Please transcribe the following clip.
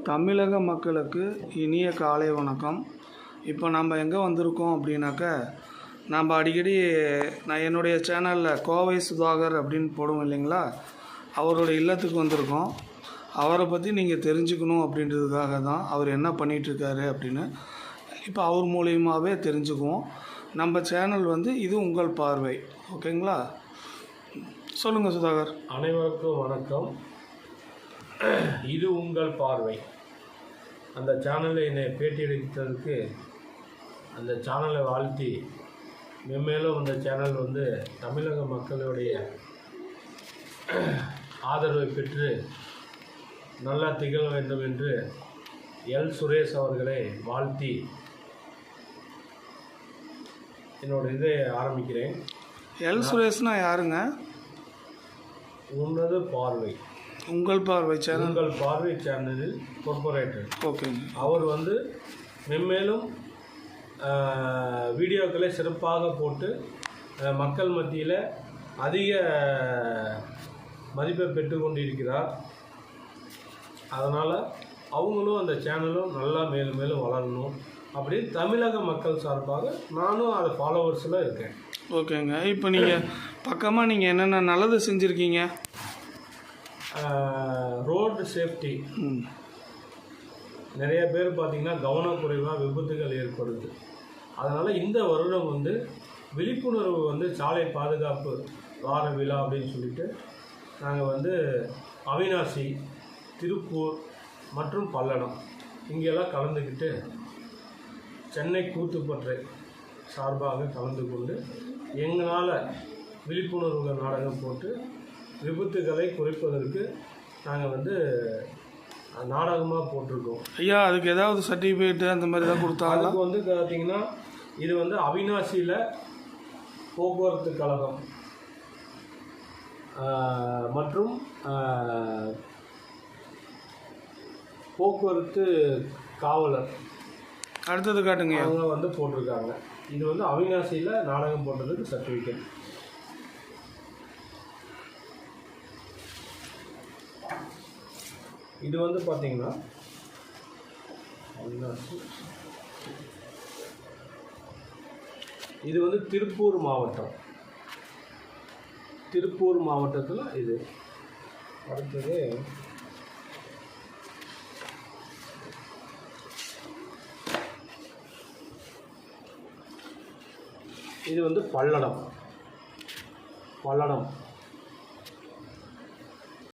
தமிழக மக்களுக்கு இனிய காலை வணக்கம். இப்போ நம்ம எங்கே வந்திருக்கோம் அப்படின்னாக்கா, நம்ம அடிக்கடி நான் என்னுடைய சேனலில் கோவை சுதாகர் அப்படின்னு போடுவோம் இல்லைங்களா, அவருடைய இல்லத்துக்கு வந்திருக்கோம். அவரை பற்றி நீங்கள் தெரிஞ்சுக்கணும் அப்படின்றதுக்காக தான், அவர் என்ன பண்ணிகிட்ருக்காரு அப்படின்னு இப்போ அவர் மூலியமாகவே தெரிஞ்சுக்குவோம். நம்ம சேனல் இது உங்கள் பார்வை. ஓகேங்களா? சொல்லுங்கள் சுதாகர். அனைவருக்கும் வணக்கம். இது உங்கள் பார்வை. அந்த சேனலில் என்னை பேட்டி எடுத்ததுக்கு அந்த சேனலை வாழ்த்தி மென்மேலும் அந்த சேனல் தமிழக மக்களுடைய ஆதரவை பெற்று நல்லா திகழ வேண்டும் என்று எல் சுரேஷ் அவர்களை வாழ்த்தி என்னோட இதை ஆரம்பிக்கிறேன். எல் சுரேஷ்னா யாருங்க? உன்னது பார்வை, உங்கள் பார்வை சேனல். உங்கள் பார்வை சேனலில் கார்பரேட்டர். ஓகே. அவர் மென்மேலும் வீடியோக்களை சிறப்பாக போட்டு மக்கள் மத்தியில் அதிக மதிப்பை பெற்று கொண்டிருக்கிறார். அதனால் அவங்களும் அந்த சேனலும் நல்லா மேலும் மேலும் வளரணும் அப்படின்னு தமிழக மக்கள் சார்பாக நானும் அது ஃபாலோவர்ஸில் இருக்கேன். ஓகேங்க. இப்போ நீங்கள் பக்கமாக நீங்கள் என்னென்ன நல்லது செஞ்சுருக்கீங்க? ரோடு சேஃப்டி நிறைய பேர் பார்த்திங்கன்னா கவனக்குறைவாக விபத்துகள் ஏற்படுது. அதனால் இந்த வருடம் விழிப்புணர்வு சாலை பாதுகாப்பு வார விழா அப்படின்னு சொல்லிட்டு நாங்கள் அவினாசி, திருப்பூர் மற்றும் பல்லடம் இங்கெல்லாம் கலந்துக்கிட்டு சென்னை கூத்துப்பற்றை சார்பாக கலந்து கொண்டு எங்களால் விழிப்புணர்வு நாடகம் போட்டு விபத்துகளை குறைப்பதற்கு நாங்கள் நாடகமாக போட்டிருக்கோம். ஐயா, அதுக்கு ஏதாவது சர்டிஃபிகேட்டு அந்த மாதிரி தான் கொடுத்தாங்க? அதுக்கு பார்த்தீங்கன்னா இது அவினாசியில் போக்குவரத்து கழகம் மற்றும் போக்குவரத்து காவலர் அடுத்தது காட்டுங்க. அவங்க போட்டிருக்காங்க. இது அவினாசியில் நாடகம் போட்டதுக்கு சர்டிஃபிகேட். இது பார்த்தீங்கன்னா அவினாசி, இது திருப்பூர் மாவட்டம். திருப்பூர் மாவட்டத்தில் இது. அடுத்தது இது பல்லடம். பல்லடம்